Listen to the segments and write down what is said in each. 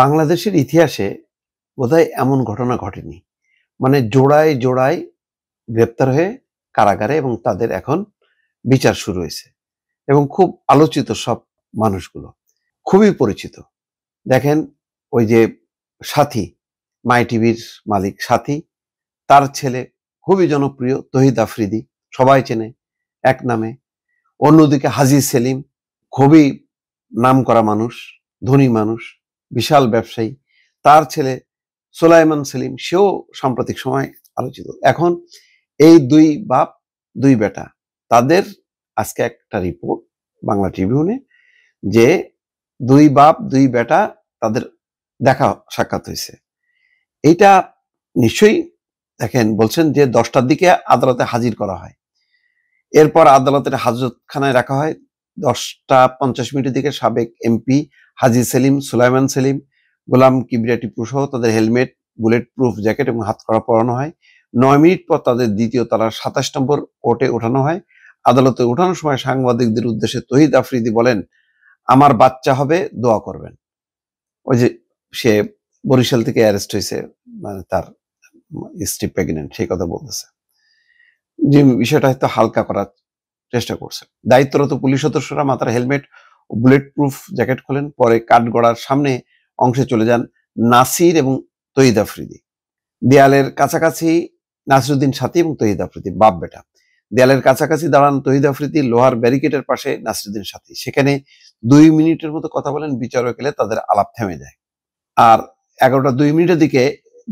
বাংলাদেশের ইতিহাসে বোধহয় এমন ঘটনা ঘটেনি। মানে জোড়ায় জোড়ায় গ্রেপ্তার হয়ে কারাগারে এবং তাদের এখন বিচার শুরু হয়েছে এবং খুব আলোচিত সব মানুষগুলো খুবই পরিচিত। দেখেন, ওই যে সাথী, মাই টিভির মালিক সাথী, তার ছেলে খুবই জনপ্রিয় তহিদ আফ্রিদি, সবাই চেনে এক নামে। অন্যদিকে হাজী সেলিম, খুবই নামকরা মানুষ, ধনী মানুষ, বিশাল ব্যবসায়ী। তার ছেলে সোলাইমান সেলিম, সেও সাম্প্রতিক সময় আলোচিত। এখন এই দুই বাপ দুই বেটা, তাদের আজকে একটা রিপোর্ট বাংলা ট্রিবিউনে যে দুই বাপ দুই বেটা তাদের দেখা সাক্ষাৎ হয়েছে। এইটা নিশ্চয়ই দেখেন, বলছেন যে 10টার দিকে আদালতে হাজির করা হয়, এরপর আদালতের হাজতখানায় রাখা হয়। 10টা 50 মিনিটের দিকে সাবেক এমপি হাজী সেলিম, সুলাইমান সেলিম, গোলাম কিবরিয়া টিপু সহ তাদের হেলমেট, বুলেট প্রুফ জ্যাকেট এবং হাতকড়া পরানো হয়। 9 মিনিট পর তাদের দ্বিতীয় তলার 27 নম্বর কোর্টে ওঠানো হয়। আদালতে ওঠানোর সময় সাংবাদিকদের উদ্দেশ্যে তহিদ আফ্রিদি বলেন, আমার বাচ্চা হবে, দোয়া করবেন। ওই যে সে বরিশাল থেকে অ্যারেস্ট হয়েছে, মানে তার স্ত্রী প্রেগনেন্ট, সেই কথা বলতেছে। যে বিষয়টা হয়তো হালকা করার চেষ্টা করছে। দায়িত্বরত পুলিশ সদস্যরা মাথার হেলমেট ও বুলেট প্রুফ জ্যাকেট খোলেন। পরে কাঠগড়ার সামনে অংশে চলে যান নাসির এবং তহিদ আফ্রিদি। দেয়ালের কাছাকাছি নাসিরুদ্দিন সাথী এবং তহিদ আফ্রিদি, বাপ বেটা। দেয়ালের কাছাকাছি দাঁড়ান তহিদ আফ্রিদি, লোহার ব্যারিকেডের পাশে নাসিরুদ্দিন সাথী। সেখানে 2 মিনিটের মতো কথা বলেন বিচারক এলে তাদের আলাপ থেমে যায়। আর 11টা 2 মিনিটের দিকে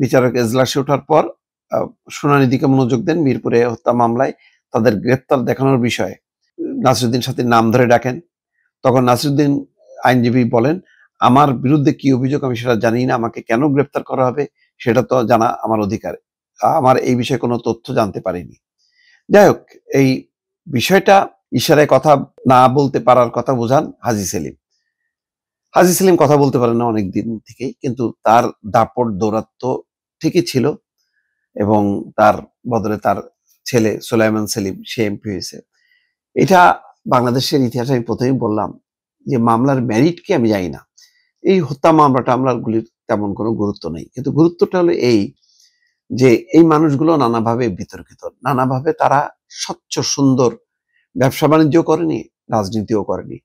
বিচারক এজলাসে ওঠার পর শুনানির দিকে মনোযোগ দেন। মিরপুরে হত্যা মামলায় তাদের গ্রেপ্তার দেখানোর বিষয়ে নাসিরুদ্দিন সাথীর নাম ধরে ডাকেন। তখন নাসিরুদ্দিন আইনজীবী বলেন, আমার বিরুদ্ধে কি অভিযোগ আমি সেটা জানি না, আমাকে কেন গ্রেপ্তার করা হবে সেটা তো জানা আমার অধিকার, আমার এই বিষয়ে কোনো তথ্য জানতে পারিনি। যাই হোক, এই বিষয়টা ইশারায় কথা না বলতে পারার কথা বোঝান হাজী সেলিম। হাজী সেলিম কথা বলতে পারেন না অনেক দিন থেকেই, কিন্তু তার দাপট দৌরাত্ম্য ঠিকই ছিল এবং তার বদলে তার ছেলে সুলাইমান সেলিম, সে এমপি হয়েছে। এটা বাংলাদেশের ইতিহাসে আমি প্রথমেই বললাম যে মামলার মেরিটকে আমি জানি না। এই হত্যা মামলাগুলির তেমন কোনো গুরুত্ব নেই, কিন্তু গুরুত্বটা হলো এই যে এই মানুষগুলো নানাভাবে বিতর্কিত, নানাভাবে তারা স্বচ্ছ সুন্দর ব্যবসা বাণিজ্য করেনি, রাজনীতিও করেনি,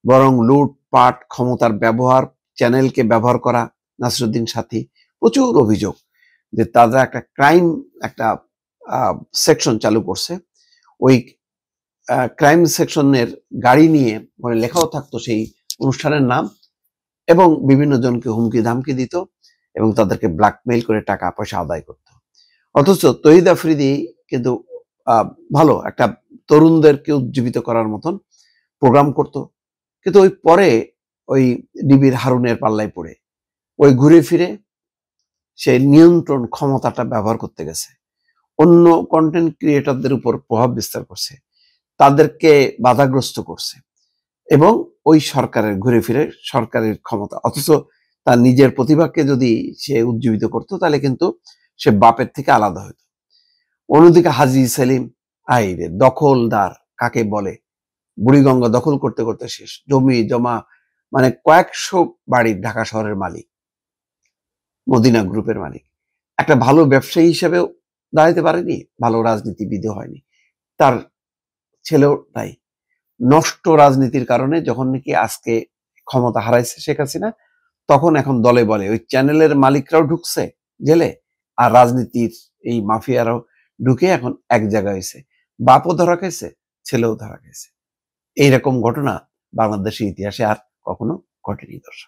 বরং লুটপাট, ক্ষমতার ব্যবহার, চ্যানেলকে ব্যবহার করা। নাসিরুদ্দিন সাথী, প্রচুর অভিযোগ যে তারা একটা ক্রাইম, একটা সেকশন চালু করছে। ওই ক্রাইম সেকশনের গাড়ি নিয়ে মানে লেখাও থাকতো সেই অনুষ্ঠানের নাম, এবং বিভিন্ন জনকে হুমকি ধামকি দিত এবং তাদেরকে ব্ল্যাকমেইল করে টাকা পয়সা আদায় করত। অথচ তহিদ আফ্রিদি কিন্তু ভালো একটা তরুণদেরকে উজ্জীবিত করার মতন প্রোগ্রাম করত, কিন্তু ওই পরে ওই ডিবির হারুনের পাল্লায় পড়ে ওই ঘুরে ফিরে সে নিয়ন্ত্রণ ক্ষমতাটা ব্যবহার করতে গেছে, অন্য কন্টেন্ট ক্রিয়েটরদের উপর প্রভাব বিস্তার করছে, তাদেরকে বাধাগ্রস্ত করছে এবং ওই সরকারের ঘুরে ফিরে সরকারের ক্ষমতা, অথচ তার নিজের প্রতিভাকে যদি সে উজ্জীবিত করতো তাহলে কিন্তু সে বাপের থেকে আলাদা হতো। অন্যদিকে হাজী সেলিম, আইরে দখলদার কাকে বলে, বুড়িগঙ্গা দখল করতে করতে শেষ, জমি জমা মানে কয়েকশো বাড়ির ঢাকা শহরের মালিক, মদিনা গ্রুপের মালিক। একটা ভালো ব্যবসায়ী হিসেবেও দাঁড়াতে পারেনি, ভালো রাজনীতিবিদও হয়নি। তার ছেলেও তাই। নষ্ট রাজনীতির কারণে যখন নাকি আজকে ক্ষমতা হারাইছে শেখ হাসিনা, তখন এখন দলে বলে ওই চ্যানেলের মালিকরাও ঢুকছে জেলে, আর রাজনীতির এই মাফিয়ারাও ঢুকে এখন এক জায়গায় হয়েছে, বাপও ধরা খাইছে, ছেলেও ধরা খাইছে। এইরকম ঘটনা বাংলাদেশের ইতিহাসে আর কখনো ঘটেনি দর্শক।